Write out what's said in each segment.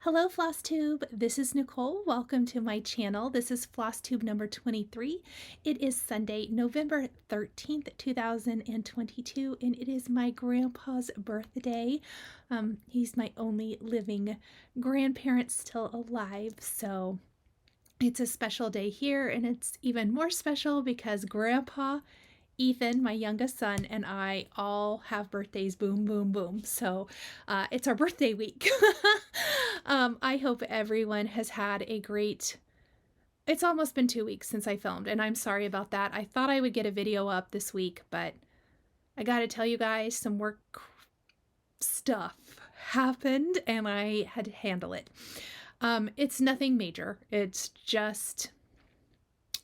Hello Flosstube, this is Nicole. Welcome to my channel. This is Flosstube number 23. It is Sunday, November 13th, 2022, and it is my grandpa's birthday. He's my only living grandparent still alive, so it's a special day here, and it's even more special because Grandpa Ethan, my youngest son, and I all have birthdays, boom, boom, boom. So it's our birthday week. I hope everyone has had a great, it's almost been 2 weeks since I filmed, and I'm sorry about that. I thought I would get a video up this week, but I gotta tell you guys, some work stuff happened and I had to handle it. It's nothing major. It's just,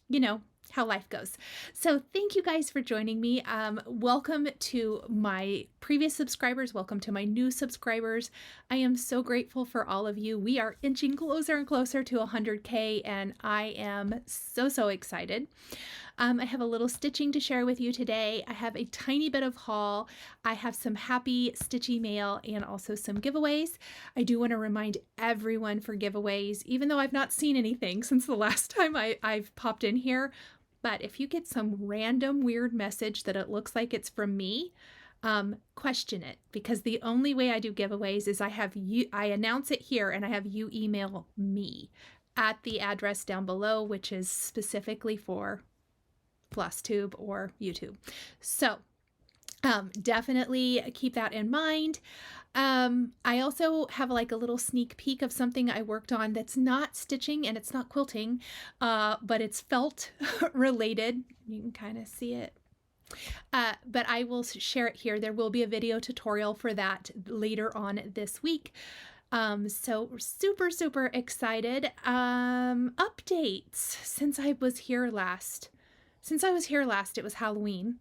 you know, how life goes. So thank you guys for joining me. Welcome to my previous subscribers. Welcome to my new subscribers. I am so grateful for all of you. We are inching closer and closer to 100K, and I am so excited. I have a little stitching to share with you today. I have a tiny bit of haul. I have some happy Stitchy mail and also some giveaways. I do want to remind everyone for giveaways, even though I've not seen anything since the last time I've popped in here. But if you get some random weird message that it looks like it's from me, question it, because the only way I do giveaways is I announce it here and I have you email me at the address down below, which is specifically for Flosstube or YouTube. So definitely keep that in mind. I also have like a little sneak peek of something I worked on that's not stitching and it's not quilting, but it's felt related. You can kind of see it. But I will share it here. There will be a video tutorial for that later on this week. So we're super excited. Updates since I was here last. It was Halloween.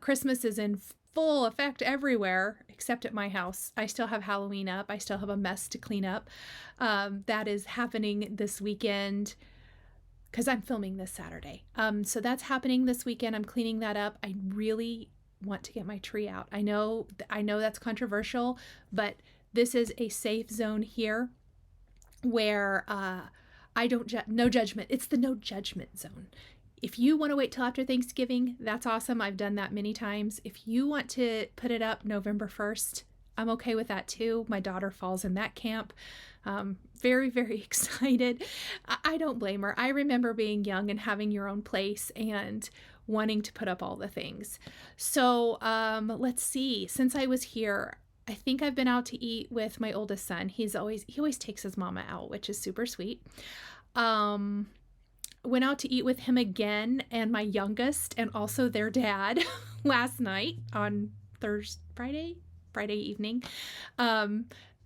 Christmas is in full effect everywhere except at my house. I still have Halloween up. I still have a mess to clean up. That is happening this weekend because I'm filming this Saturday. So that's happening this weekend. I'm cleaning that up. I really want to get my tree out. I know that's controversial, but this is a safe zone here where no judgment. It's the no judgment zone. If you want to wait till after Thanksgiving, that's awesome. I've done that many times. If you want to put it up November 1st, I'm okay with that too. My daughter falls in that camp. Very excited. I don't blame her. I remember being young and having your own place and wanting to put up all the things. So let's see. Since I was here, I think I've been out to eat with my oldest son. He always takes his mama out, which is super sweet. Went out to eat with him again and my youngest and also their dad last night on Friday evening,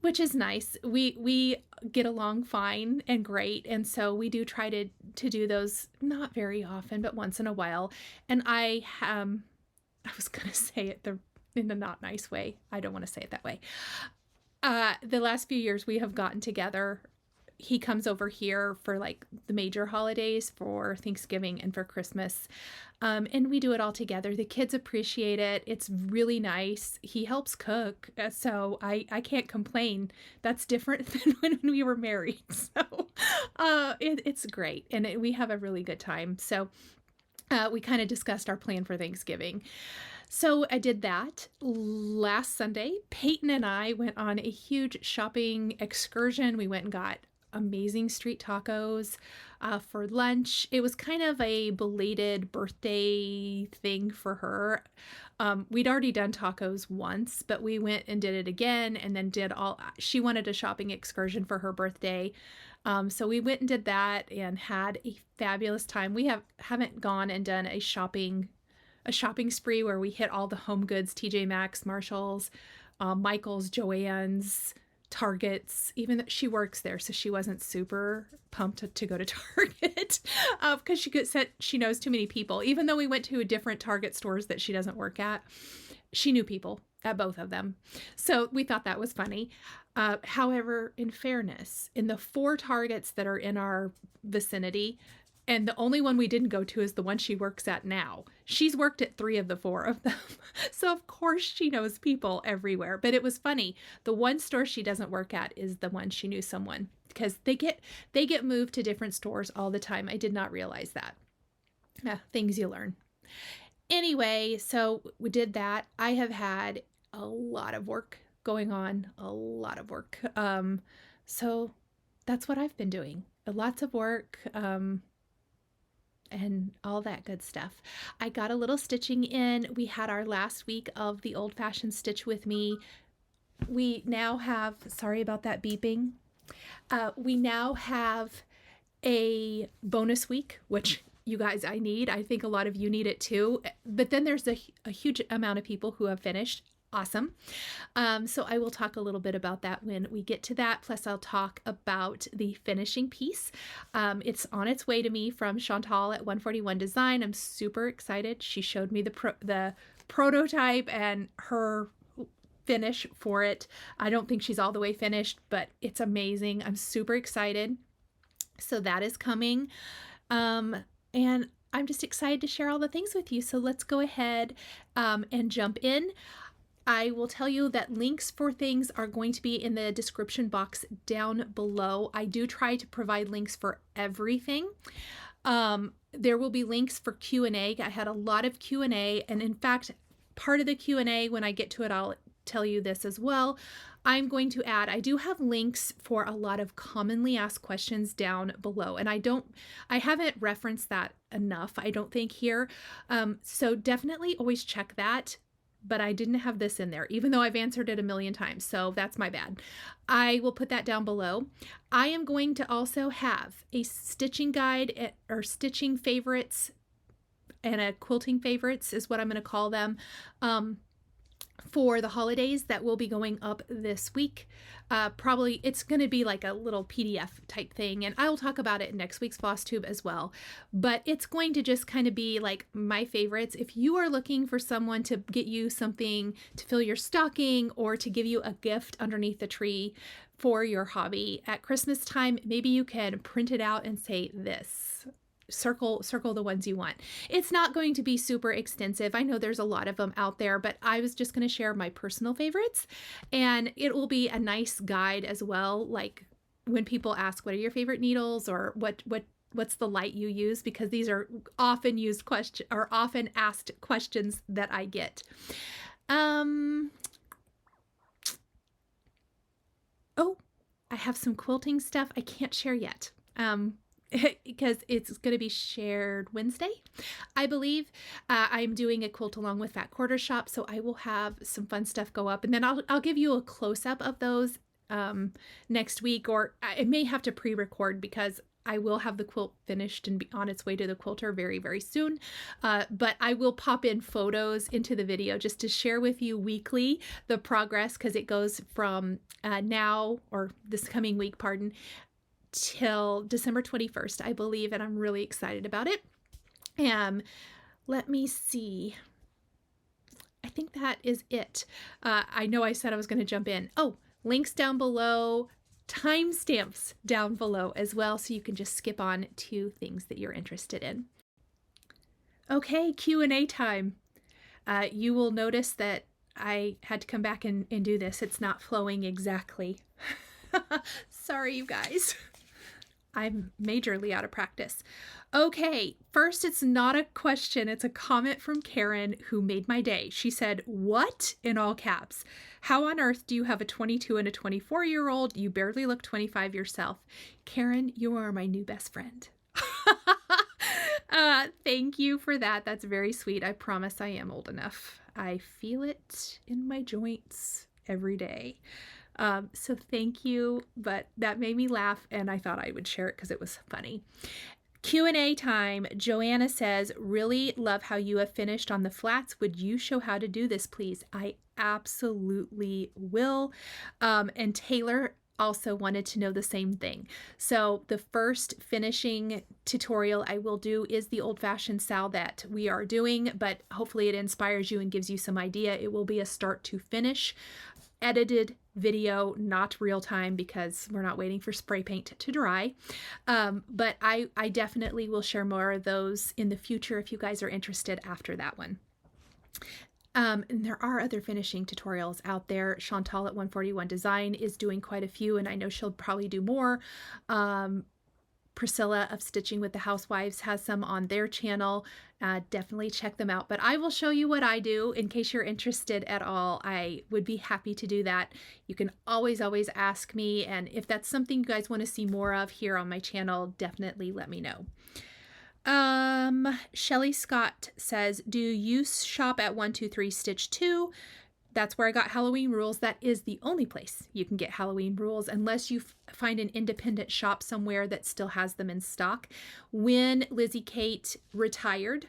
which is nice. We get along fine and great, and so we do try to do those not very often, but once in a while. And I was gonna say it in a not nice way. I don't want to say it that way. The last few years we have gotten together. He comes over here for like the major holidays, for Thanksgiving and for Christmas. And we do it all together. The kids appreciate it. It's really nice. He helps cook. So I can't complain. That's different than when we were married. So it's great. And we have a really good time. So we kind of discussed our plan for Thanksgiving. So I did that last Sunday. Peyton and I went on a huge shopping excursion. We went and got amazing street tacos for lunch. It was kind of a belated birthday thing for her. We'd already done tacos once, but we went and did it again, and then she wanted a shopping excursion for her birthday. So we went and did that and had a fabulous time. We haven't gone and done a shopping spree where we hit all the home goods, TJ Maxx, Marshalls, Michael's, Joann's, Target's. Even though she works there, so she wasn't super pumped to go to Target because she knows too many people. Even though we went to different Target stores that she doesn't work at, she knew people at both of them. So we thought that was funny. However, in fairness, in the 4 Targets that are in our vicinity, And the only one we didn't go to is the one she works at now. She's worked at 3 of the 4 of them. So of course she knows people everywhere. But it was funny. The one store she doesn't work at is the one she knew someone, because they get moved to different stores all the time. I did not realize that. Things you learn. Anyway, so we did that. I have had a lot of work going on, a lot of work. So that's what I've been doing. Lots of work. And all that good stuff. I got a little stitching in. We had our last week of the old-fashioned stitch with me. We now have, sorry about that beeping. We now have a bonus week, which you guys, I need. I think a lot of you need it too. But then there's a huge amount of people who have finished. Awesome. So I will talk a little bit about that when we get to that. Plus I'll talk about the finishing piece. It's on its way to me from Chantelle at 141 Design. I'm super excited. She showed me the prototype and her finish for it. I don't think she's all the way finished, but it's amazing. I'm super excited. So that is coming. And I'm just excited to share all the things with you. So let's go ahead and jump in. I will tell you that links for things are going to be in the description box down below. I do try to provide links for everything. There will be links for Q&A. I had a lot of Q&A, and in fact, part of the Q&A, when I get to it, I'll tell you this as well. I'm going to add, I do have links for a lot of commonly asked questions down below, and I haven't referenced that enough, I don't think here. So definitely always check that. But I didn't have this in there, even though I've answered it a million times. So that's my bad. I will put that down below. I am going to also have a stitching guide or stitching favorites and a quilting favorites is what I'm going to call them. For the holidays that will be going up this week. Probably it's going to be like a little PDF type thing, and I'll talk about it in next week's Flosstube as well. But it's going to just kind of be like my favorites. If you are looking for someone to get you something to fill your stocking or to give you a gift underneath the tree for your hobby at Christmas time, maybe you can print it out and say this. Circle the ones you want. It's not going to be super extensive. I know there's a lot of them out there, but I was just going to share my personal favorites, and it will be a nice guide as well. Like when people ask, what are your favorite needles, or what's the light you use? Because these are often used often asked questions that I get. Oh, I have some quilting stuff I can't share yet. Because it's going to be shared Wednesday, I believe. I'm doing a quilt along with that quarter shop, so I will have some fun stuff go up, and then I'll give you a close-up of those next week, or I may have to pre-record because I will have the quilt finished and be on its way to the quilter very, very soon. But I will pop in photos into the video just to share with you weekly the progress, because it goes from now, or this coming week, pardon, till December 21st, I believe, and I'm really excited about it. Let me see. I think that is it. I know I said I was going to jump in. Oh, links down below, timestamps down below as well, so you can just skip on to things that you're interested in. Okay, Q&A time. You will notice that I had to come back and do this. It's not flowing exactly. Sorry, you guys. I'm majorly out of practice. Okay, first, it's not a question. It's a comment from Karen, who made my day. She said, "What?" in all caps. "How on earth do you have a 22 and a 24-year-old? You barely look 25 yourself." Karen, you are my new best friend. Thank you for that. That's very sweet. I promise I am old enough. I feel it in my joints every day. So thank you, but that made me laugh, and I thought I would share it because it was funny. Q&A time. Joanna says, "Really love how you have finished on the flats. Would you show how to do this, please?" I absolutely will. And Taylor also wanted to know the same thing. So the first finishing tutorial I will do is the old-fashioned sow that we are doing, but hopefully it inspires you and gives you some idea. It will be a start to finish edited video, not real time because we're not waiting for spray paint to dry. But I definitely will share more of those in the future if you guys are interested after that one. And there are other finishing tutorials out there. Chantelle at 141 Design is doing quite a few, and I know she'll probably do more. Priscilla of Stitching with the Housewives has some on their channel. Definitely check them out. But I will show you what I do in case you're interested at all. I would be happy to do that. You can always ask me. And if that's something you guys want to see more of here on my channel, definitely let me know. Shelly Scott says, do you shop at 123 Stitch 2? That's where I got Halloween Rules. That is the only place you can get Halloween Rules unless you find an independent shop somewhere that still has them in stock. When Lizzie Kate retired,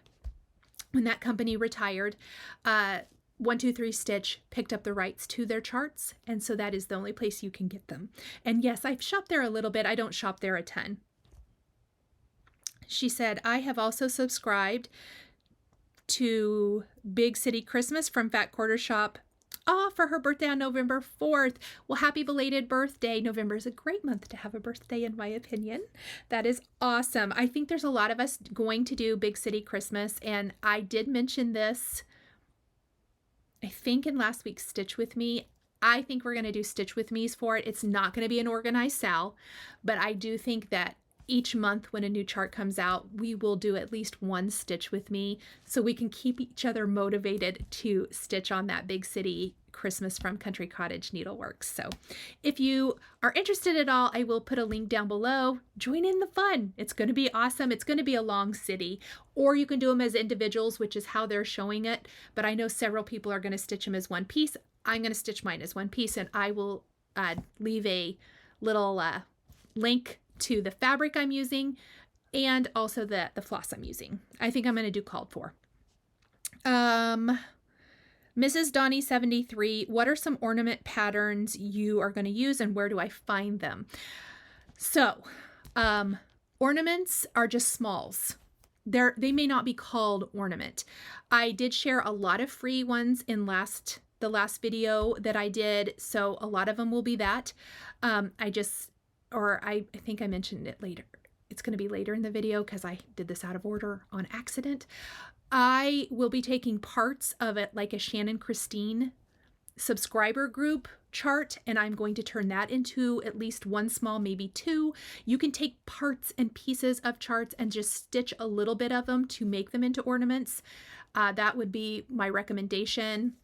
when that company retired, 123 Stitch picked up the rights to their charts, and so that is the only place you can get them. And yes, I've shopped there a little bit. I don't shop there a ton. She said, I have also subscribed to Big City Christmas from Fat Quarter Shop. For her birthday on November 4th. Well, happy belated birthday. November is a great month to have a birthday, in my opinion. That is awesome. I think there's a lot of us going to do Big City Christmas, and I did mention this, I think, in last week's Stitch With Me. I think we're going to do Stitch With Me's for it. It's not going to be an organized sal, but I do think that each month when a new chart comes out, we will do at least one Stitch With Me so we can keep each other motivated to stitch on that Big City Christmas from Country Cottage Needleworks. So if you are interested at all, I will put a link down below. Join in the fun. It's going to be awesome. It's going to be a long city, or you can do them as individuals, which is how they're showing it. But I know several people are going to stitch them as one piece. I'm going to stitch mine as one piece, and I will leave a little link to the fabric I'm using and also the floss I'm using. I think I'm going to do called for. Mrs. Donnie 73, what are some ornament patterns you are going to use and where do I find them? So, ornaments are just smalls. They may not be called ornament. I did share a lot of free ones in the last video that I did, so a lot of them will be that. I think I mentioned it later. It's going to be later in the video because I did this out of order on accident. I will be taking parts of it, like a Shannon Christine subscriber group chart, and I'm going to turn that into at least one small, maybe two. You can take parts and pieces of charts and just stitch a little bit of them to make them into ornaments. That would be my recommendation.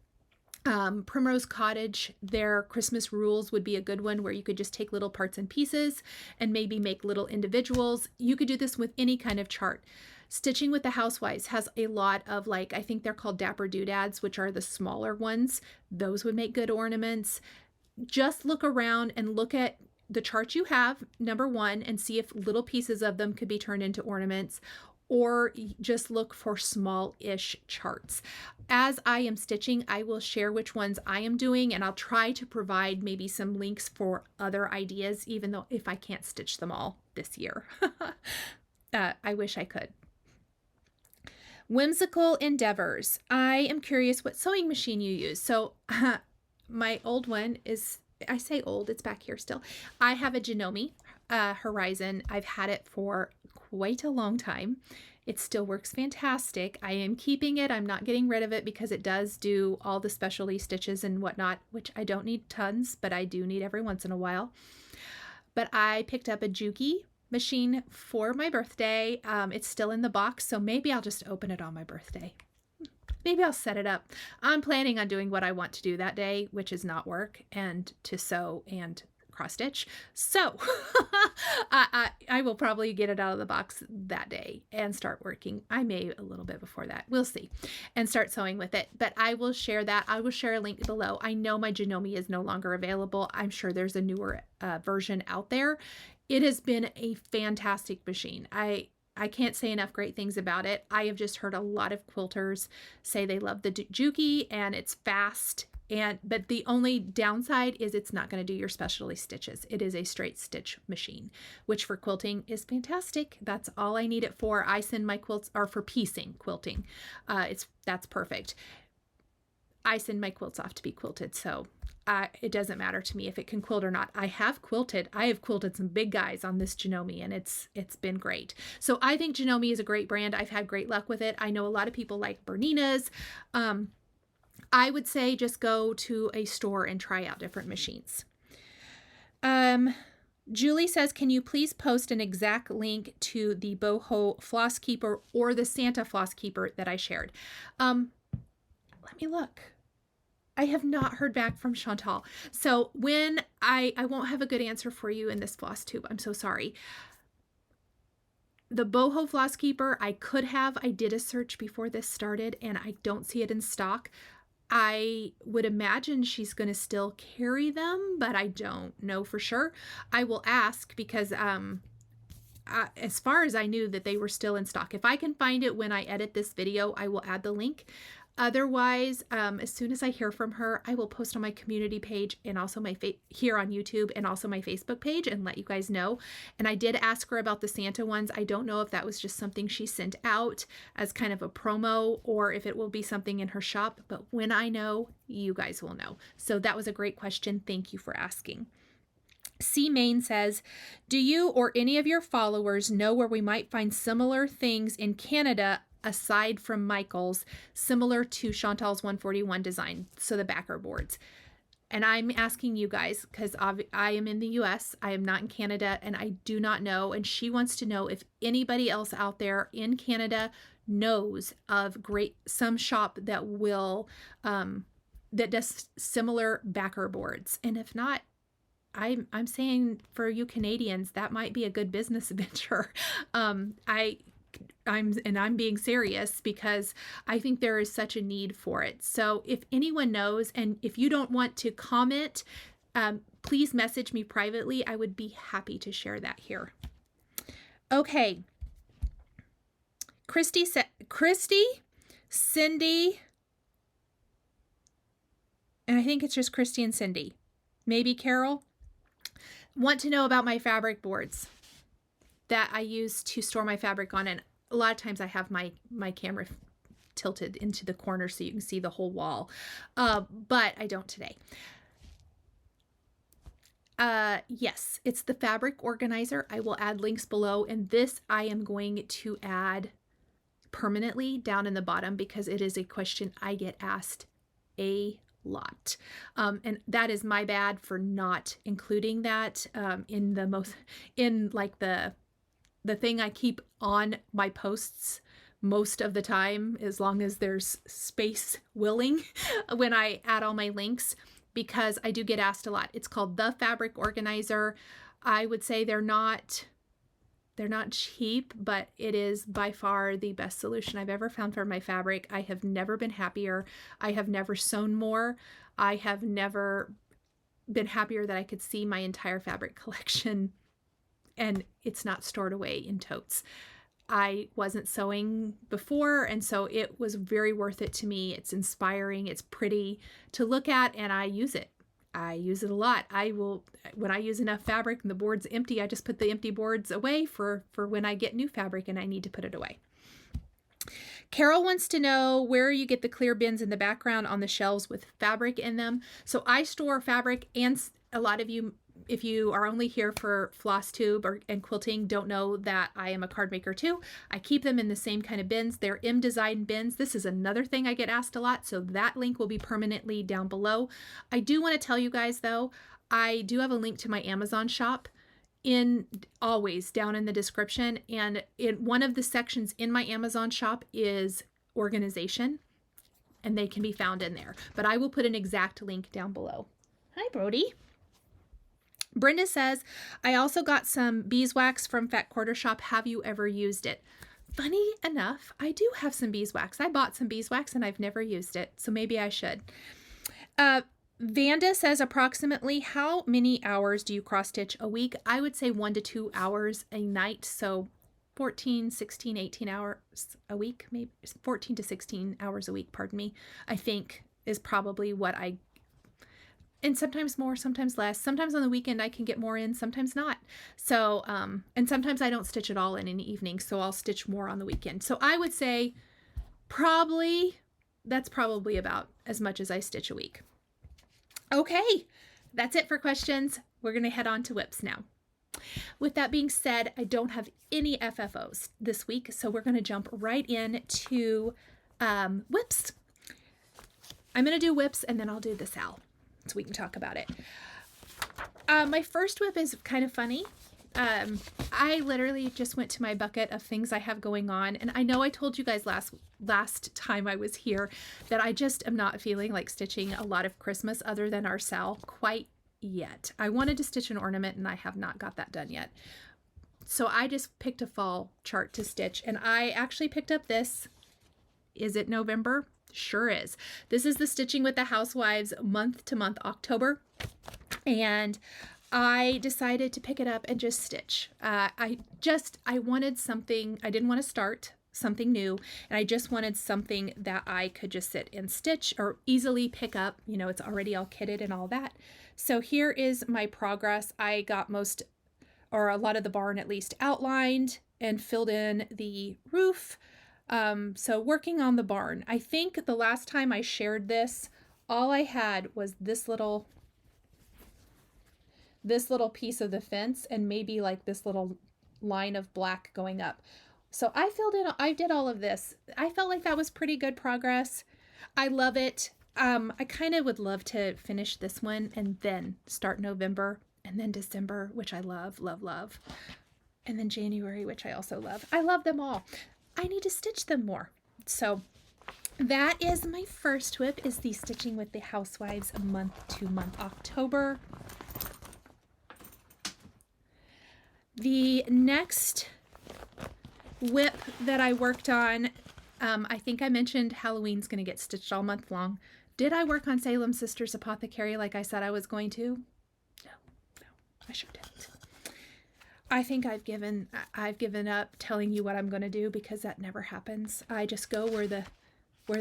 Primrose Cottage, their Christmas rules would be a good one where you could just take little parts and pieces and maybe make little individuals. You could do this with any kind of chart. Stitching with the Housewives has a lot of, like, I think they're called Dapper Doodads, which are the smaller ones. Those would make good ornaments. Just look around and look at the chart you have, number one, and see if little pieces of them could be turned into ornaments, or just look for small-ish charts. As I am stitching, I will share which ones I am doing, and I'll try to provide maybe some links for other ideas, even though if I can't stitch them all this year. I wish I could. Whimsical Endeavors. I am curious what sewing machine you use. So my old one is, I say old, it's back here still. I have a Janome Horizon. I've had it for quite a long time. It still works fantastic. I am keeping it. I'm not getting rid of it because it does do all the specialty stitches and whatnot, which I don't need tons, but I do need every once in a while. But I picked up a Juki machine for my birthday. It's still in the box, so maybe I'll just open it on my birthday. Maybe I'll set it up. I'm planning on doing what I want to do that day, which is not work and to sew and cross stitch. So I will probably get it out of the box that day and start working. I may a little bit before that. We'll see. And start sewing with it. But I will share that. I will share a link below. I know my Janome is no longer available. I'm sure there's a newer version out there. It has been a fantastic machine. I can't say enough great things about it. I have just heard a lot of quilters say they love the Juki and it's fast. But the only downside is it's not going to do your specialty stitches. It is a straight stitch machine, which for quilting is fantastic. That's all I need it for. I send my quilts are for piecing quilting. That's perfect. I send my quilts off to be quilted, so it doesn't matter to me if it can quilt or not. I have quilted some big guys on this Janome, and it's been great. So I think Janome is a great brand. I've had great luck with it. I know a lot of people like Bernina's. I would say just go to a store and try out different machines. Julie says, can you please post an exact link to the Boho Floss Keeper or the Santa Floss Keeper that I shared? Let me look. I have not heard back from Chantelle. So when I won't have a good answer for you in this Flosstube. I'm so sorry. The Boho Floss Keeper, I did a search before this started and I don't see it in stock. I would imagine she's going to still carry them, but I don't know for sure. I will ask because as far as I knew that they were still in stock. If I can find it when I edit this video, I will add the link. Otherwise, as soon as I hear from her, I will post on my community page and also my here on YouTube and also my Facebook page and let you guys know. And I did ask her about the Santa ones. I don't know if that was just something she sent out as kind of a promo or if it will be something in her shop. But when I know, you guys will know. So that was a great question. Thank you for asking. C. Main says, do you or any of your followers know where we might find similar things in Canada aside from Michael's, similar to Chantelle's 141 design, so the backer boards? And I'm asking you guys because I am in the US, I am not in Canada, and I do not know, and she wants to know if anybody else out there in Canada knows of some shop that will that does similar backer boards. And if not, I'm saying for you Canadians, that might be a good business venture. I'm being serious because I think there is such a need for it. So if anyone knows, and if you don't want to comment, please message me privately. I would be happy to share that here. Okay. Christy, Cindy, and I think it's just Christy and Cindy. Maybe Carol. Want to know about my fabric boards that I use to store my fabric on, and a lot of times I have my camera tilted into the corner so you can see the whole wall, but I don't today. Yes, it's the fabric organizer. I will add links below, and this I am going to add permanently down in the bottom because it is a question I get asked a lot. And that is my bad for not including that in the thing I keep on my posts most of the time, as long as there's space willing when I add all my links, because I do get asked a lot. It's called the fabric organizer. I would say they're not cheap, but it is by far the best solution I've ever found for my fabric. I have never been happier. I have never sewn more. I have never been happier that I could see my entire fabric collection and it's not stored away in totes. I wasn't sewing before, and so it was very worth it to me. It's inspiring. It's pretty to look at, and I use it. I use it a lot. When I use enough fabric and the board's empty, I just put the empty boards away for when I get new fabric and I need to put it away. Carol wants to know where you get the clear bins in the background on the shelves with fabric in them. So I store fabric, and a lot of you, if you are only here for Flosstube and quilting, don't know that I am a card maker too. I keep them in the same kind of bins. They're M Design bins. This is another thing I get asked a lot, so that link will be permanently down below. I do want to tell you guys though, I do have a link to my Amazon shop always down in the description, and one of the sections in my Amazon shop is organization, and they can be found in there, but I will put an exact link down below. Hi Brody. Brenda says, I also got some beeswax from Fat Quarter Shop. Have you ever used it? Funny enough, I do have some beeswax. I bought some beeswax and I've never used it, so maybe I should. Vanda says, approximately how many hours do you cross stitch a week? I would say 1 to 2 hours a night, so 14, 16, 18 hours a week, maybe 14 to 16 hours a week, pardon me, I think is probably what and sometimes more, sometimes less. Sometimes on the weekend I can get more in, sometimes not. So, and sometimes I don't stitch at all in an evening, so I'll stitch more on the weekend. So I would say probably that's probably about as much as I stitch a week. Okay, that's it for questions. We're going to head on to whips now. With that being said, I don't have any FFOs this week, so we're going to jump right into whips. I'm going to do whips and then I'll do the Sal so we can talk about it. My first whip is kind of funny. I literally just went to my bucket of things I have going on, and I know I told you guys last time I was here that I just am not feeling like stitching a lot of Christmas other than our Sal quite yet. I wanted to stitch an ornament and I have not got that done yet. So I just picked a fall chart to stitch, and I actually picked up this. Is it November? Sure is. This is the Stitching with the Housewives month to month October, and I decided to pick it up and just stitch. I wanted something, I didn't want to start something new, and I just wanted something that I could just sit and stitch or easily pick up. You know, it's already all kitted and all that. So here is my progress. I got most, or a lot of the barn at least, outlined and filled in the roof. So working on the barn. I think the last time I shared this, all I had was this little piece of the fence and maybe like this little line of black going up. So I filled in, I did all of this. I felt like that was pretty good progress. I love it. I kind of would love to finish this one and then start November and then December, which I love, love, love. And then January, which I also love. I love them all. I need to stitch them more. So that is my first whip, is the Stitching with the Housewives month to month October. The next whip that I worked on, I think I mentioned Halloween's going to get stitched all month long. Did I work on Salem Sisters Apothecary like I said I was going to? No, I sure didn't. I think I've given up telling you what I'm going to do because that never happens. I just go where the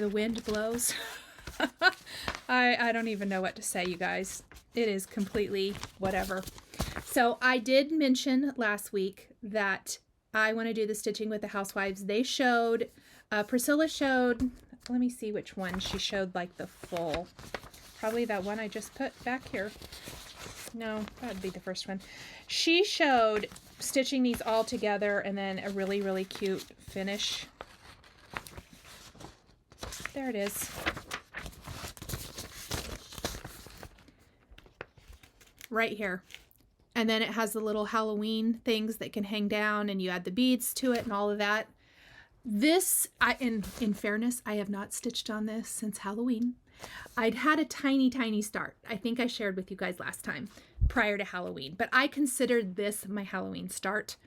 wind blows. I don't even know what to say, you guys. It is completely whatever. So I did mention last week that I want to do the Stitching with the Housewives. They showed, Priscilla showed, let me see which one she showed, like the full, probably that one I just put back here. No, that'd be the first one. She showed stitching these all together and then a really, really cute finish. There it is. Right here. And then it has the little Halloween things that can hang down and you add the beads to it and all of that. This, in fairness, I have not stitched on this since Halloween. I'd had a tiny, tiny start. I think I shared with you guys last time prior to Halloween, but I considered this my Halloween start.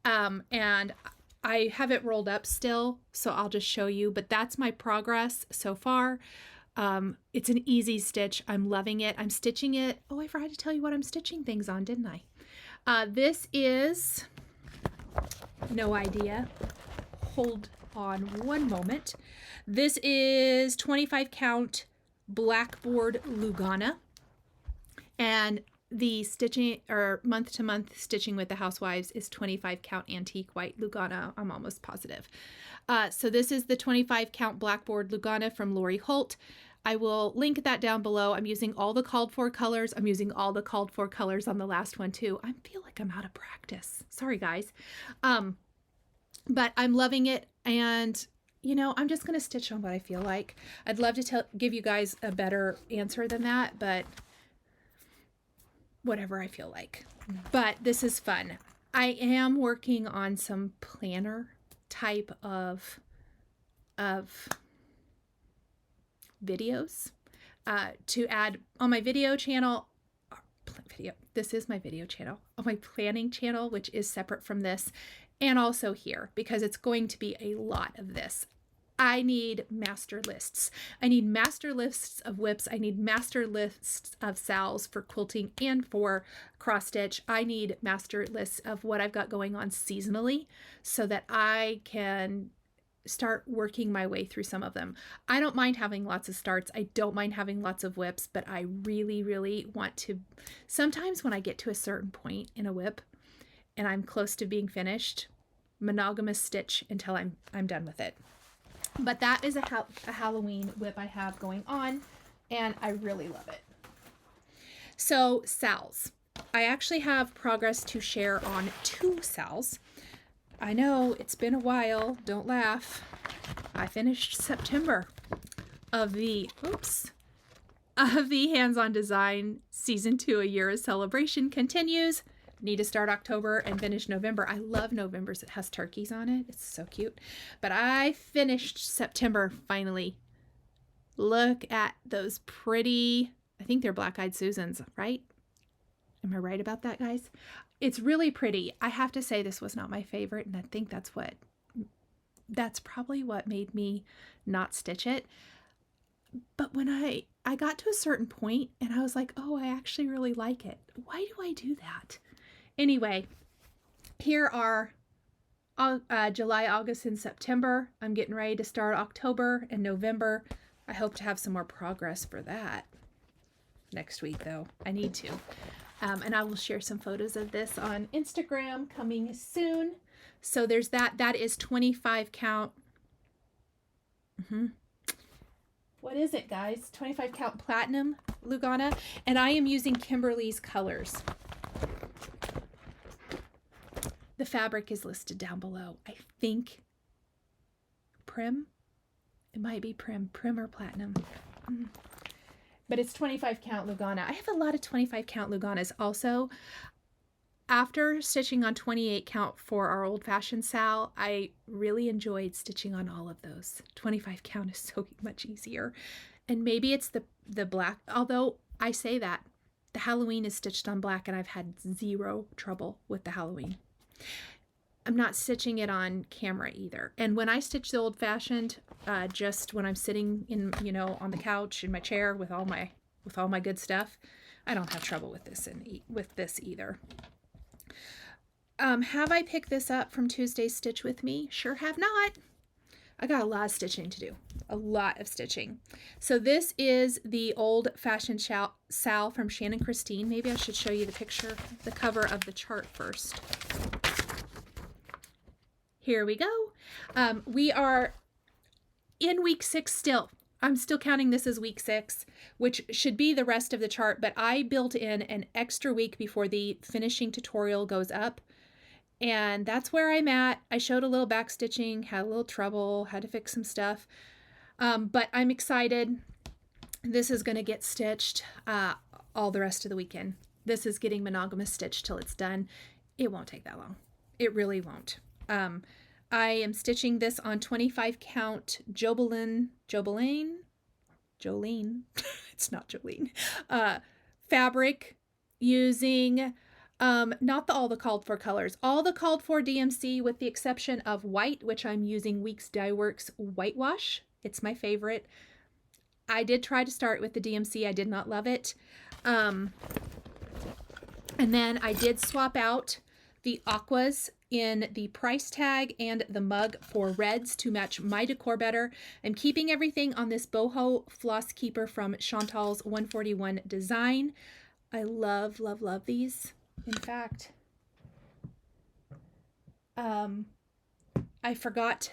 And I have it rolled up still, so I'll just show you, but that's my progress so far. It's an easy stitch. I'm loving it. I'm stitching it. Oh, I forgot to tell you what I'm stitching things on, didn't I? This is, no idea. Hold on one moment. This is 25 count Blackboard Lugana, and the stitching or month to month Stitching with the Housewives is 25 count Antique White Lugana. I'm almost positive. So this is the 25 count Blackboard Lugana from Lori Holt. I will link that down below. I'm using all the called for colors. I'm using all the called for colors on the last one too. I feel like I'm out of practice. Sorry guys. But I'm loving it, and you know, I'm just going to stitch on what I feel like. I'd love to give you guys a better answer than that, but whatever I feel like. But this is fun. I am working on some planner type of videos to add on my video channel. This is my video channel, on my planning channel, which is separate from this, and also here, because it's going to be a lot of this. I need master lists. I need master lists of whips. I need master lists of sals for quilting and for cross stitch. I need master lists of what I've got going on seasonally so that I can start working my way through some of them. I don't mind having lots of starts. I don't mind having lots of whips, but I really, really want to, sometimes when I get to a certain point in a whip and I'm close to being finished, monogamous stitch until I'm done with it. But that is a Halloween whip I have going on, and I really love it. So Sal's. I actually have progress to share on 2 Sal's. I know it's been a while. Don't laugh. I finished September of the Hands-On Design Season 2, A Year of Celebration continues. Need to start October and finish November. I love November's. It has turkeys on it. It's so cute. But I finished September finally. Look at those pretty, I think they're Black-Eyed Susans, right? Am I right about that, guys? It's really pretty. I have to say this was not my favorite, and I think that's probably what made me not stitch it. But when I got to a certain point and I was like, oh, I actually really like it. Why do I do that? Anyway, here are July, August, and September. I'm getting ready to start October and November. I hope to have some more progress for that next week, though. I need to. And I will share some photos of this on Instagram coming soon. So there's that. That is 25 count. What is it, guys? 25 count platinum Lugana. And I am using Kimberly's colors. The fabric is listed down below. I think Prim. It might be Prim or Platinum. But it's 25 count Lugana. I have a lot of 25 count Luganas. Also, after stitching on 28 count for our old fashioned Sal, I really enjoyed stitching on all of those. 25 count is so much easier. And maybe it's the black, although I say that the Halloween is stitched on black and I've had 0 trouble with the Halloween. I'm not stitching it on camera either. And when I stitch the old fashioned, just when I'm sitting in, on the couch in my chair with all my good stuff, I don't have trouble with this either. Have I picked this up from Tuesday's Stitch With Me? Sure have not. I got a lot of stitching to do. A lot of stitching. So this is the old fashioned Sal from Shannon Christine. Maybe I should show you the cover of the chart first. Here we go. We are in week 6 still. I'm still counting this as week 6, which should be the rest of the chart, but I built in an extra week before the finishing tutorial goes up. And that's where I'm at. I showed a little back stitching, had a little trouble, had to fix some stuff. But I'm excited. This is going to get stitched all the rest of the weekend. This is getting monogamous stitched till it's done. It won't take that long. It really won't. I am stitching this on 25 count Jolene. It's not Jolene. Fabric using not all the called for colors, all the called for DMC with the exception of white, which I'm using Weeks Dye Works Whitewash. It's my favorite. I did try to start with the DMC. I did not love it. And then I did swap out the aquas in the price tag and the mug for reds to match my decor better. I'm keeping everything on this boho floss keeper from Chantelle's 141 design. I love, love, love these. In fact, I forgot.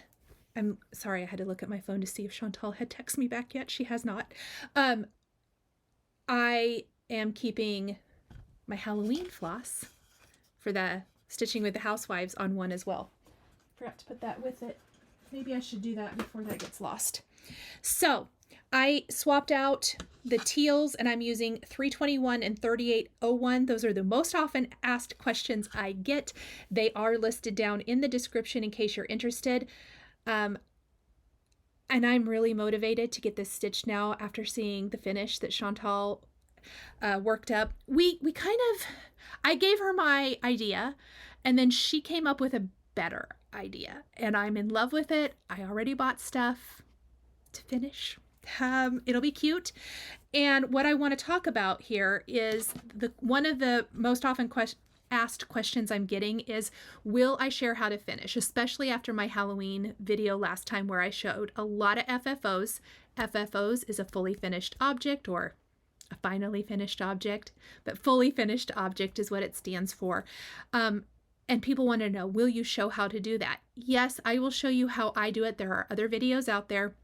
I'm sorry, I had to look at my phone to see if Chantelle had texted me back yet. She has not. I am keeping my Halloween floss for the Stitching with the Housewives on one as well. Forgot to put that with it. Maybe I should do that before that gets lost. So I swapped out the teals and I'm using 321 and 3801. Those are the most often asked questions I get. They are listed down in the description in case you're interested. And I'm really motivated to get this stitched now after seeing the finish that Chantelle worked up. I gave her my idea and then she came up with a better idea and I'm in love with it. I already bought stuff to finish. It'll be cute. And what I want to talk about here is one of the most often asked questions I'm getting is, will I share how to finish? Especially after my Halloween video last time where I showed a lot of FFOs. FFOs is a fully finished object or a finally finished object, but fully finished object is what it stands for. And people want to know, will you show how to do that? Yes, I will show you how I do it. There are other videos out there,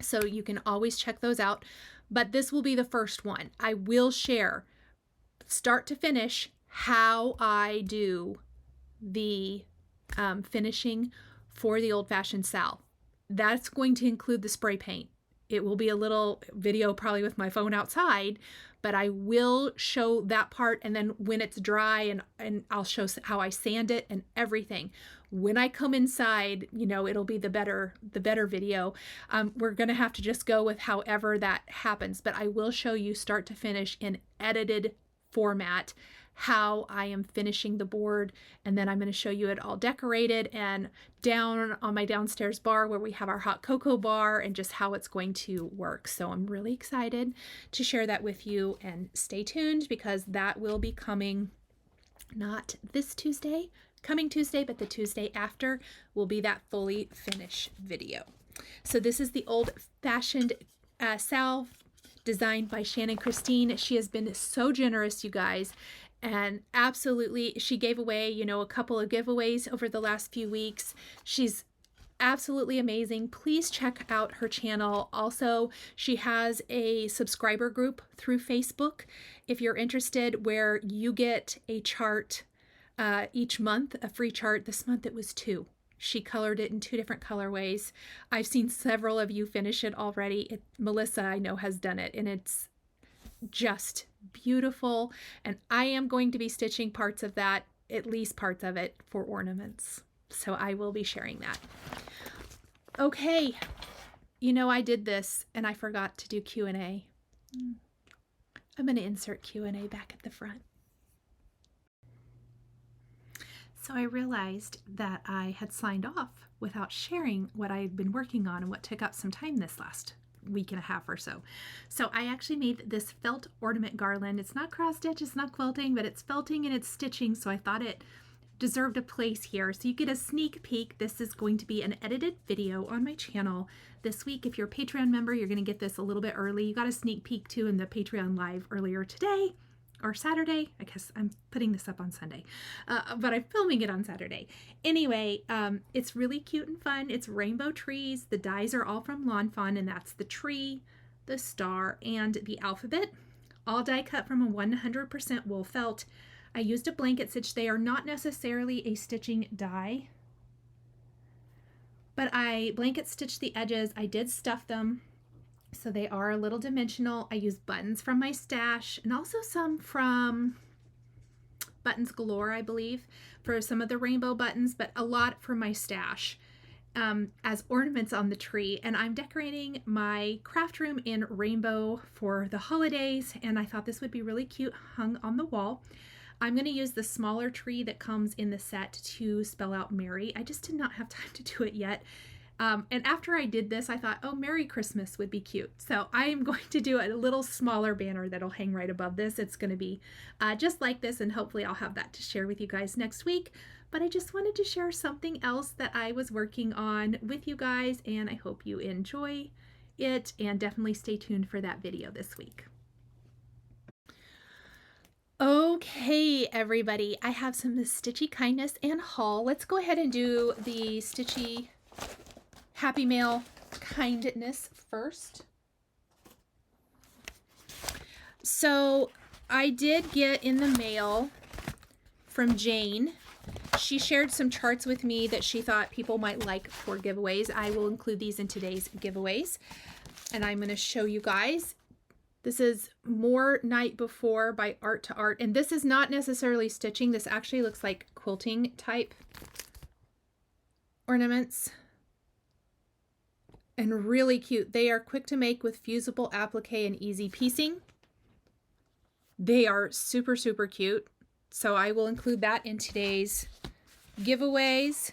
so you can always check those out. But this will be the first one. I will share, start to finish, how I do the finishing for the old-fashioned Sal. That's going to include the spray paint. It will be a little video probably with my phone outside, but I will show that part, and then when it's dry, and I'll show how I sand it and everything. When I come inside, you know, it'll be the better video. We're gonna have to just go with however that happens, but I will show you start to finish in edited format how I am finishing the board, and then I'm going to show you it all decorated and down on my downstairs bar where we have our hot cocoa bar, and just how it's going to work. So I'm really excited to share that with you, and stay tuned because that will be coming not this Tuesday, coming Tuesday, but the Tuesday after will be that fully finished video. So this is the old-fashioned Sal designed by Shannon Christine. She has been so generous, you guys. And absolutely, she gave away, you know, a couple of giveaways over the last few weeks. She's absolutely amazing. Please check out her channel. Also, she has a subscriber group through Facebook if you're interested, where you get a chart each month, a free chart. This month it was 2. She colored it in 2 different colorways. I've seen several of you finish it already. Melissa, I know, has done it, and it's just beautiful. And I am going to be stitching parts of that, at least parts of it, for ornaments. So I will be sharing that. Okay, you know, I did this and I forgot to do Q&A. I'm going to insert Q&A back at the front. So I realized that I had signed off without sharing what I had been working on and what took up some time this last week and a half or so. So I actually made this felt ornament garland. It's not cross stitch, it's not quilting, but it's felting and it's stitching, so I thought it deserved a place here. So you get a sneak peek. This is going to be an edited video on my channel this week. If you're a Patreon member, you're going to get this a little bit early. You got a sneak peek too in the Patreon live earlier today, or Saturday. I guess I'm putting this up on Sunday, but I'm filming it on Saturday. Anyway, it's really cute and fun. It's rainbow trees. The dies are all from Lawn Fawn, and that's the tree, the star, and the alphabet. All die cut from a 100% wool felt. I used a blanket stitch. They are not necessarily a stitching die, but I blanket stitched the edges. I did stuff them, so they are a little dimensional. I used buttons from my stash, and also some from Buttons Galore, I believe, for some of the rainbow buttons, but a lot from my stash as ornaments on the tree. And I'm decorating my craft room in rainbow for the holidays, and I thought this would be really cute hung on the wall. I'm going to use the smaller tree that comes in the set to spell out Merry. I just did not have time to do it yet. And after I did this, I thought, oh, Merry Christmas would be cute. So I am going to do a little smaller banner that'll hang right above this. It's going to be just like this, and hopefully I'll have that to share with you guys next week. But I just wanted to share something else that I was working on with you guys, and I hope you enjoy it, and definitely stay tuned for that video this week. Okay, everybody, I have some Stitchy kindness and haul. Let's go ahead and do the Stitchy Happy Mail kindness first. So I did get in the mail from Jane. She shared some charts with me that she thought people might like for giveaways. I will include these in today's giveaways, and I'm going to show you guys. This is More Night Before by Art to Art, and this is not necessarily stitching. This actually looks like quilting type ornaments. And really cute. They are quick to make with fusible applique and easy piecing. They are super, super cute. So I will include that in today's giveaways.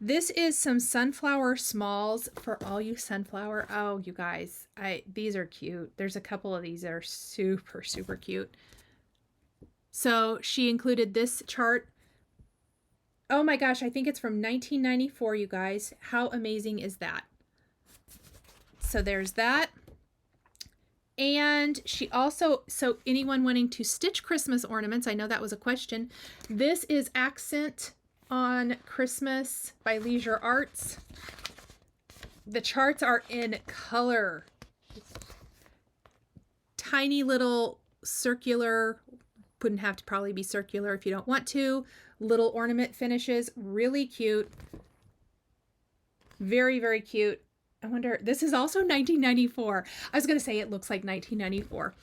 This is some sunflower smalls for all you sunflower. Oh, you guys, these are cute. There's a couple of these that are super, super cute. So she included this chart. Oh my gosh, I think it's from 1994, you guys. How amazing is that? So there's that. And she also, so anyone wanting to stitch Christmas ornaments, I know that was a question. This is accent on Christmas by Leisure Arts. The charts are in color. Tiny little circular, wouldn't have to probably be circular if you don't want to. Little ornament finishes, really cute. Very, very cute. I wonder, this is also 1994. I was going to say it looks like 1994.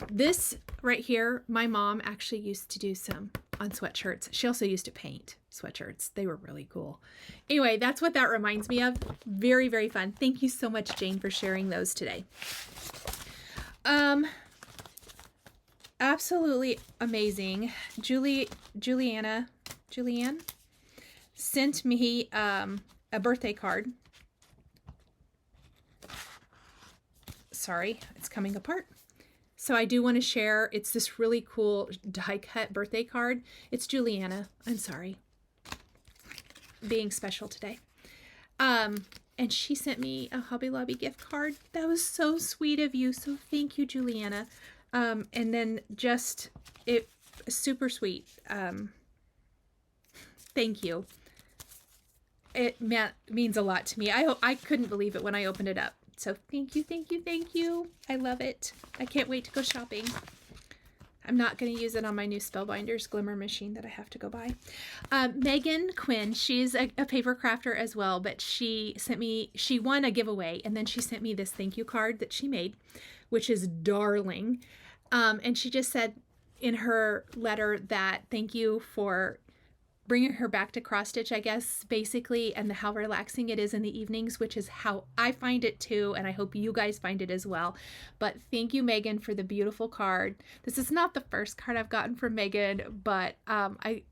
This right here, my mom actually used to do some on sweatshirts. She also used to paint sweatshirts. They were really cool. Anyway, that's what that reminds me of. Very, very fun. Thank you so much, Jane, for sharing those today. Absolutely amazing. Julianne sent me a birthday card. Sorry, it's coming apart. So I do want to share. It's this really cool die cut birthday card. It's Juliana. I'm sorry. Being special today. And she sent me a Hobby Lobby gift card. That was so sweet of you. So thank you, Juliana. And then just it super sweet. Thank you. It means a lot to me. I couldn't believe it when I opened it up. So thank you, thank you, thank you. I love it. I can't wait to go shopping. I'm not going to use it on my new Spellbinders Glimmer machine that I have to go buy. Megan Quinn, she's a paper crafter as well, but she won a giveaway, and then she sent me this thank you card that she made, which is darling. And she just said in her letter that thank you for bringing her back to cross stitch, I guess, basically, and how relaxing it is in the evenings, which is how I find it too, and I hope you guys find it as well. But thank you, Megan, for the beautiful card. This is not the first card I've gotten from Megan, but I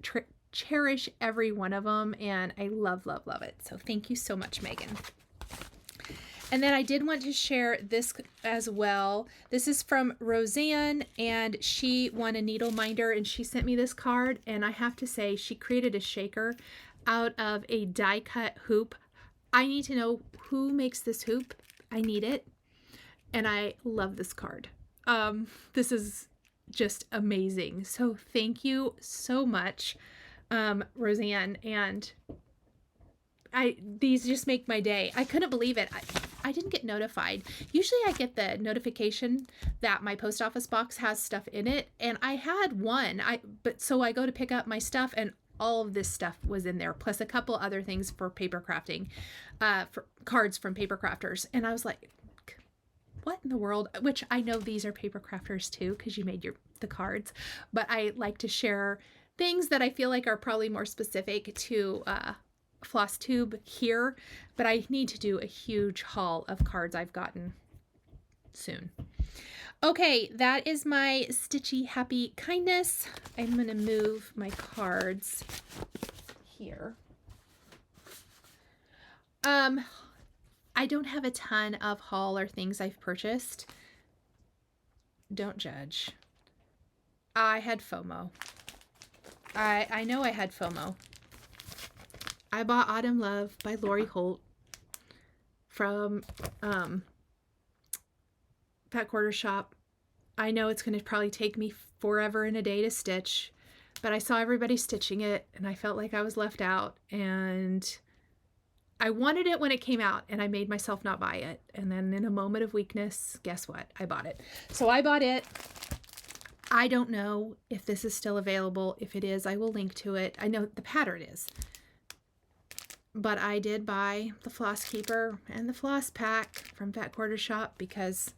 cherish every one of them, and I love, love, love it. So thank you so much, Megan. And then I did want to share this as well. This is from Roseanne, and she won a needle minder, and she sent me this card, and I have to say she created a shaker out of a die cut hoop. I need to know who makes this hoop. I need it, and I love this card. This is just amazing. So thank you so much, Roseanne, and these just make my day. I couldn't believe it. I didn't get notified. Usually I get the notification that my post office box has stuff in it, and I had one. So I go to pick up my stuff, and all of this stuff was in there, plus a couple other things for paper crafting, for cards from paper crafters. And I was like, what in the world? Which I know these are paper crafters too, because you made the cards, but I like to share things that I feel like are probably more specific to Flosstube here, but I need to do a huge haul of cards I've gotten soon. Okay, that is my Stitchy Happy Kindness. I'm going to move my cards here. I don't have a ton of haul or things I've purchased. Don't judge. I had FOMO. I know I had FOMO. I bought Autumn Love by Lori Holt from Fat Quarter Shop. I know it's going to probably take me forever and a day to stitch, but I saw everybody stitching it and I felt like I was left out, and I wanted it when it came out, and I made myself not buy it. And then in a moment of weakness, guess what? I bought it. So I bought it. I don't know if this is still available. If it is, I will link to it. I know the pattern is. But I did buy the Floss Keeper and the Floss Pack from Fat Quarter Shop, because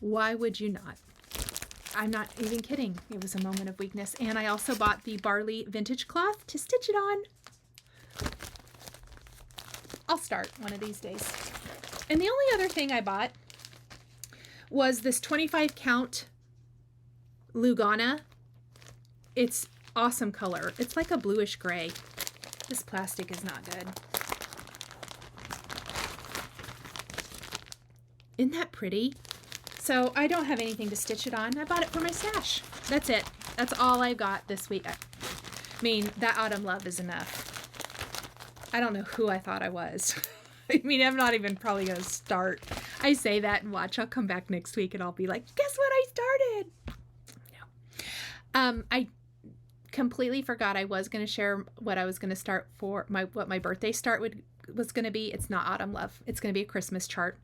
why would you not? I'm not even kidding. It was a moment of weakness. And I also bought the Barley Vintage Cloth to stitch it on. I'll start one of these days. And the only other thing I bought was this 25 count Lugana. It's awesome color. It's like a bluish gray. This plastic is not good. Isn't that pretty? So I don't have anything to stitch it on. I bought it for my stash. That's it. That's all I got this week. I mean, that Autumn Love is enough. I don't know who I thought I was. I mean, I'm not even probably going to start. I say that and watch. I'll come back next week and I'll be like, guess what I started? No. I completely forgot I was going to share what I was going to start for what my birthday start was going to be. It's not Autumn Love. It's going to be a Christmas chart.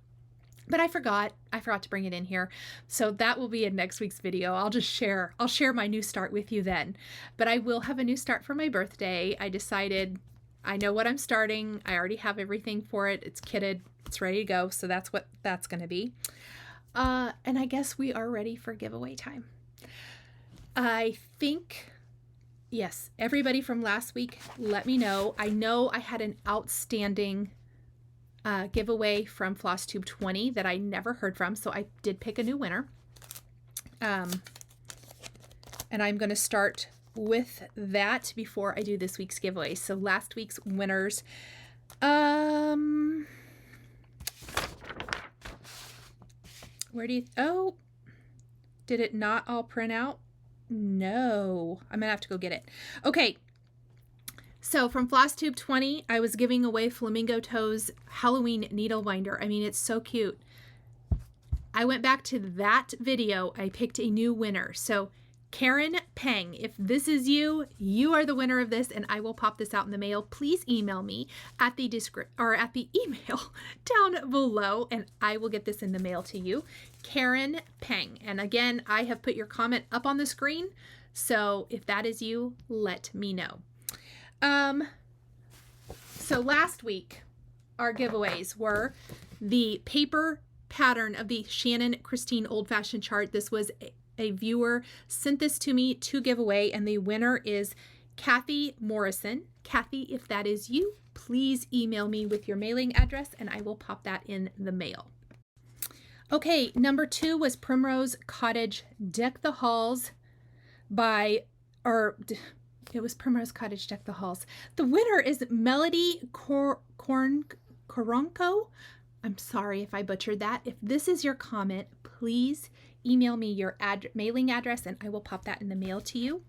But I forgot to bring it in here. So that will be in next week's video. I'll share my new start with you then. But I will have a new start for my birthday. I decided I know what I'm starting. I already have everything for it. It's kitted. It's ready to go. So that's what that's going to be. And I guess we are ready for giveaway time. I think, yes, everybody from last week, let me know. I know I had an outstanding giveaway from Flosstube 20 that I never heard from, so I did pick a new winner. And I'm going to start with that before I do this week's giveaway. So last week's winners, oh, did it not all print out? No, I'm gonna have to go get it. Okay, so from Flosstube 20, I was giving away Flamingo Toes Halloween needle binder. I mean, it's so cute. I went back to that video. I picked a new winner. So Karen Peng, if this is you, you are the winner of this, and I will pop this out in the mail. Please email me at the email down below, and I will get this in the mail to you. Karen Peng. And again, I have put your comment up on the screen, so if that is you, let me know. So last week, our giveaways were the paper pattern of the Shannon Christine Old Fashioned chart. This was a viewer sent this to me to give away, and the winner is Kathy Morrison. Kathy, if that is you, please email me with your mailing address and I will pop that in the mail. Okay, number 2 was Primrose Cottage Deck the Halls it was Primrose Cottage Deck the Halls. The winner is Melody Koronko. I'm sorry if I butchered that. If this is your comment, please email me your mailing address and I will pop that in the mail to you.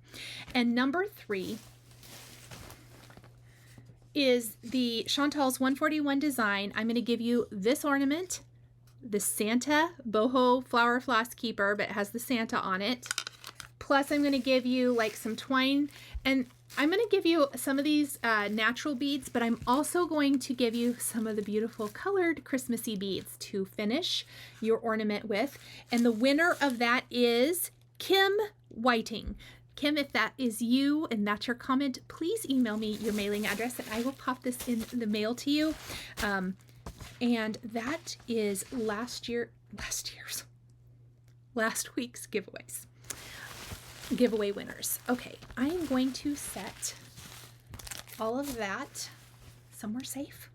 And number 3 is the Chantelle's 141 design. I'm going to give you this ornament, the Santa Boho Flower Floss Keeper, but it has the Santa on it. Plus I'm going to give you like some twine, and I'm going to give you some of these natural beads, but I'm also going to give you some of the beautiful colored Christmassy beads to finish your ornament with. And the winner of that is Kim Whiting. Kim, if that is you and that's your comment, please email me your mailing address and I will pop this in the mail to you. And that is last week's giveaway winners. Okay, I am going to set all of that somewhere safe.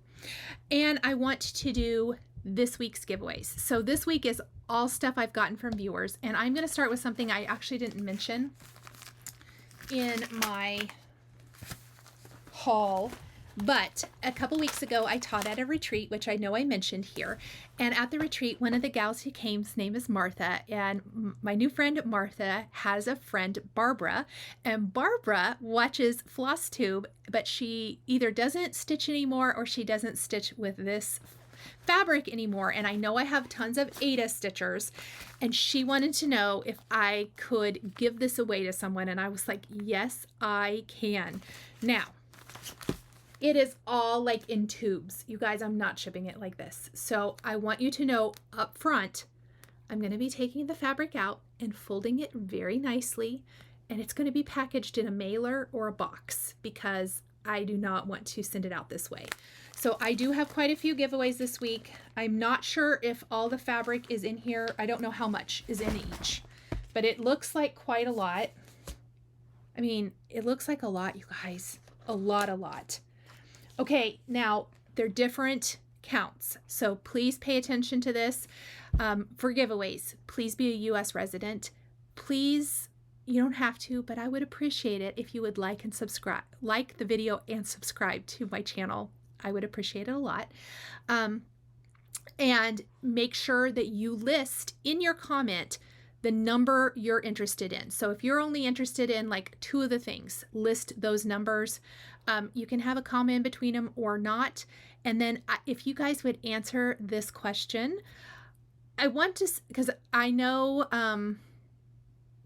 And I want to do this week's giveaways. So this week is all stuff I've gotten from viewers, and I'm going to start with something I actually didn't mention in my haul. But a couple weeks ago, I taught at a retreat, which I know I mentioned here. And at the retreat, one of the gals who came, his name is Martha. And my new friend Martha has a friend, Barbara. And Barbara watches Flosstube, but she either doesn't stitch anymore or she doesn't stitch with this fabric anymore. And I know I have tons of Ada stitchers. And she wanted to know if I could give this away to someone. And I was like, yes, I can. Now, it is all like in tubes. You guys, I'm not shipping it like this. So I want you to know up front, I'm going to be taking the fabric out and folding it very nicely. And it's going to be packaged in a mailer or a box because I do not want to send it out this way. So I do have quite a few giveaways this week. I'm not sure if all the fabric is in here. I don't know how much is in each, but it looks like quite a lot. I mean, it looks like a lot, you guys. A lot. Okay, now they're different counts, so please pay attention to this. For giveaways, please be a U.S. resident. Please, you don't have to, but I would appreciate it if you would like and subscribe, like the video and subscribe to my channel. I would appreciate it a lot. And make sure that you list in your comment the number you're interested in. So if you're only interested in like 2 of the things, list those numbers. You can have a comma in between them or not. And then if you guys would answer this question, I want to, because I know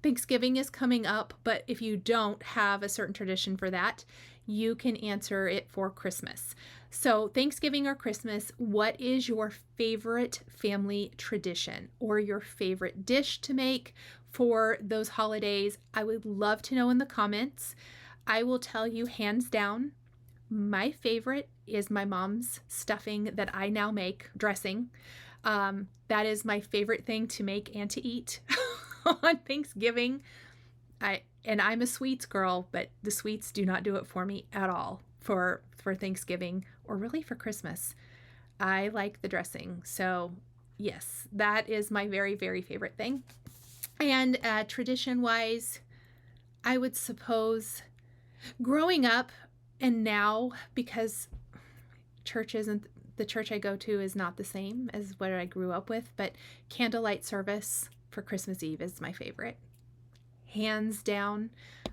Thanksgiving is coming up, but if you don't have a certain tradition for that, you can answer it for Christmas. So Thanksgiving or Christmas, what is your favorite family tradition or your favorite dish to make for those holidays? I would love to know in the comments. I will tell you hands down, my favorite is my mom's stuffing that I now make, dressing. That is my favorite thing to make and to eat on Thanksgiving. I'm a sweets girl, but the sweets do not do it for me at all for Thanksgiving or really for Christmas. I like the dressing. So yes, that is my very, very favorite thing. And tradition-wise, I would suppose growing up and now, because the church I go to is not the same as what I grew up with, but candlelight service for Christmas Eve is my favorite. Hands down.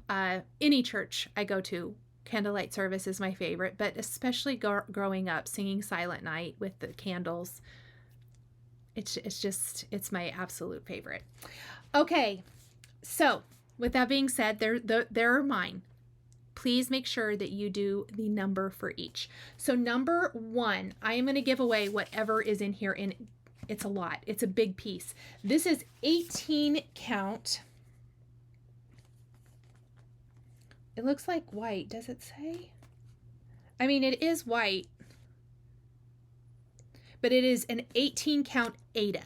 Any church I go to, candlelight service is my favorite, but especially growing up, singing Silent Night with the candles. It's my absolute favorite. Okay, so with that being said, there are mine. Please make sure that you do the number for each. So number 1, I am going to give away whatever is in here, and it's a lot. It's a big piece. This is 18 count. It looks like white. Does it say? I mean, it is white, but it is an 18 count Aida.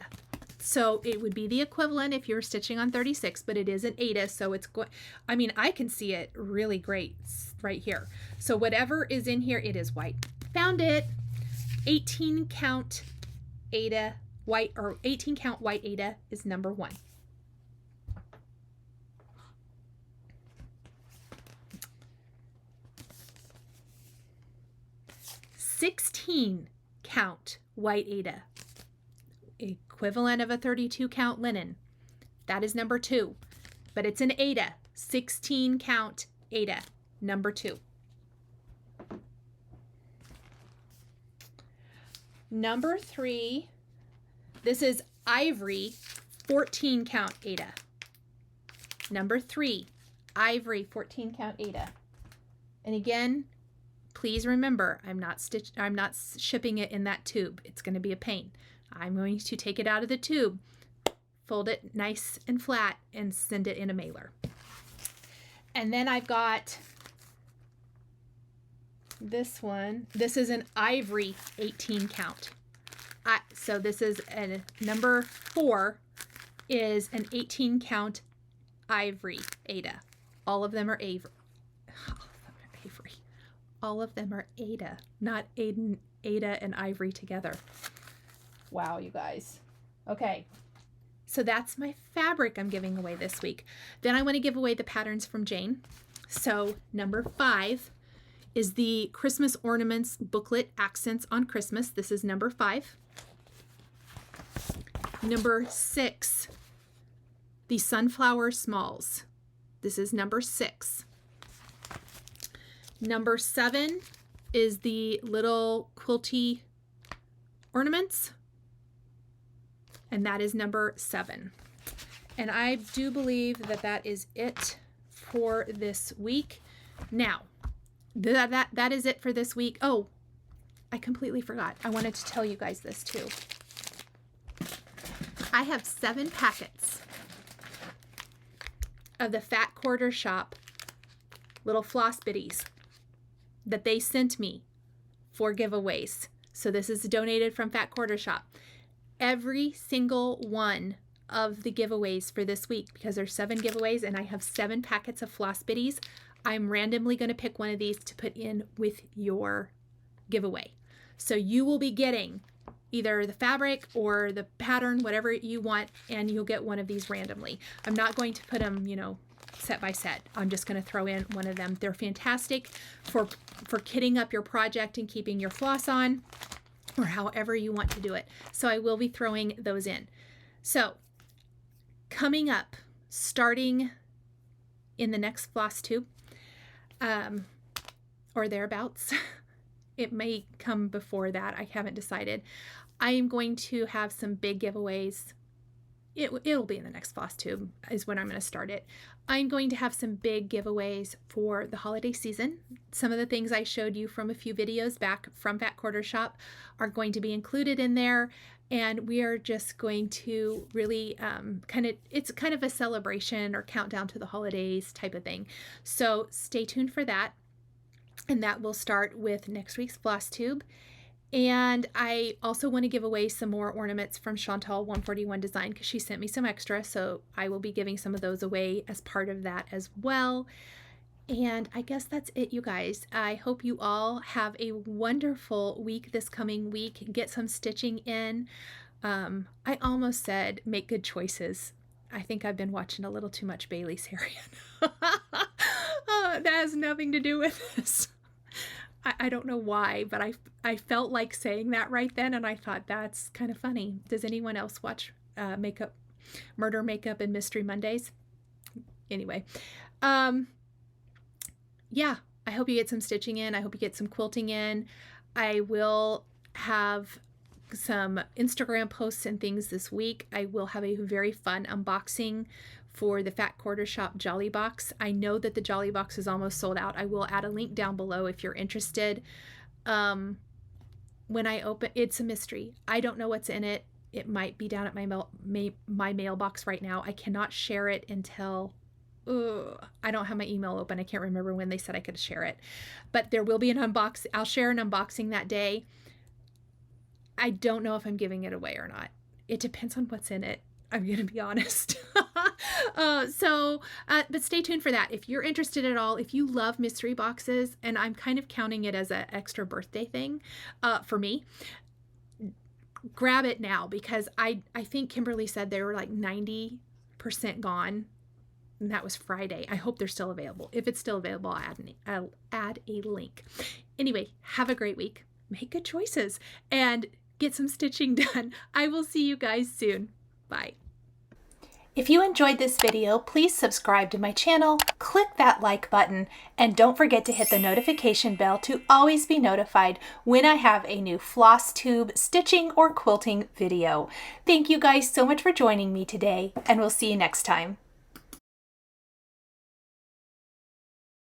So it would be the equivalent if you're stitching on 36, but it is an Aida. So it's going, I mean, I can see it really great right here. So whatever is in here, it is white. Found it. 18 count Aida white, or 18 count white Aida is number 1. $16 count white Aida, equivalent of a 32 count linen. That is number 2, but it's an Aida, 16 count Aida, number 2. Number 3, this is ivory, 14 count Aida. Number 3, ivory, 14 count Aida. And again, please remember, I'm not shipping it in that tube. It's going to be a pain. I'm going to take it out of the tube, fold it nice and flat, and send it in a mailer. And then I've got this one. This is an ivory 18 count. So this is a number 4 is an 18 count ivory Aida. All of them are Avery. All of them are Aida, not Aida and ivory together. Wow, you guys. Okay, so that's my fabric I'm giving away this week. Then I want to give away the patterns from Jane. So number 5 is the Christmas Ornaments booklet, Accents on Christmas. This is number 5. Number 6, the Sunflower Smalls. This is number 6. Number 7 is the little quilty ornaments, and that is number 7. And I do believe that that is it for this week. Now, that is it for this week. Oh, I completely forgot. I wanted to tell you guys this too. I have 7 packets of the Fat Quarter Shop little floss bitties that they sent me for giveaways. So this is donated from Fat Quarter Shop. Every single one of the giveaways for this week, because there's 7 giveaways and I have 7 packets of floss bitties, I'm randomly going to pick one of these to put in with your giveaway. So you will be getting either the fabric or the pattern, whatever you want, and you'll get one of these randomly. I'm not going to put them, set by set. I'm just going to throw in one of them. They're fantastic for kitting up your project and keeping your floss on, or however you want to do it. So I will be throwing those in. So coming up, starting in the next floss tube, or thereabouts, it may come before that. I haven't decided. I am going to have some big giveaways it'll be in the next Flosstube is when I'm going to start it. I'm going to have some big giveaways for the holiday season. Some of the things I showed you from a few videos back from Fat Quarter Shop are going to be included in there. And we are just going to really it's kind of a celebration or countdown to the holidays type of thing. So stay tuned for that. And that will start with next week's Flosstube. And I also want to give away some more ornaments from Chantelle 141 Design because she sent me some extra. So I will be giving some of those away as part of that as well. And I guess that's it, you guys. I hope you all have a wonderful week this coming week. Get some stitching in. I almost said make good choices. I think I've been watching a little too much Bailey's Harriet. That has nothing to do with this. I don't know why, but I felt like saying that right then, and I thought that's kind of funny. Does anyone else watch Murder, Makeup, and Mystery Mondays? Anyway, yeah, I hope you get some stitching in. I hope you get some quilting in. I will have some Instagram posts and things this week. I will have a very fun unboxing for the Fat Quarter Shop Jolly Box. I know that the Jolly Box is almost sold out. I will add a link down below if you're interested. When I open, it's a mystery. I don't know what's in it. It might be down at my mailbox right now. I cannot share it until I don't have my email open. I can't remember when they said I could share it, but there will be an unbox. I'll share an unboxing that day. I don't know if I'm giving it away or not. It depends on what's in it. I'm going to be honest. But stay tuned for that. If you're interested at all, if you love mystery boxes, and I'm kind of counting it as an extra birthday thing for me, grab it now because I think Kimberly said they were like 90% gone. And that was Friday. I hope they're still available. If it's still available, I'll add a link. Anyway, have a great week. Make good choices and get some stitching done. I will see you guys soon. Bye. If you enjoyed this video, please subscribe to my channel, click that like button, and don't forget to hit the notification bell to always be notified when I have a new Flosstube stitching or quilting video. Thank you guys so much for joining me today, and we'll see you next time.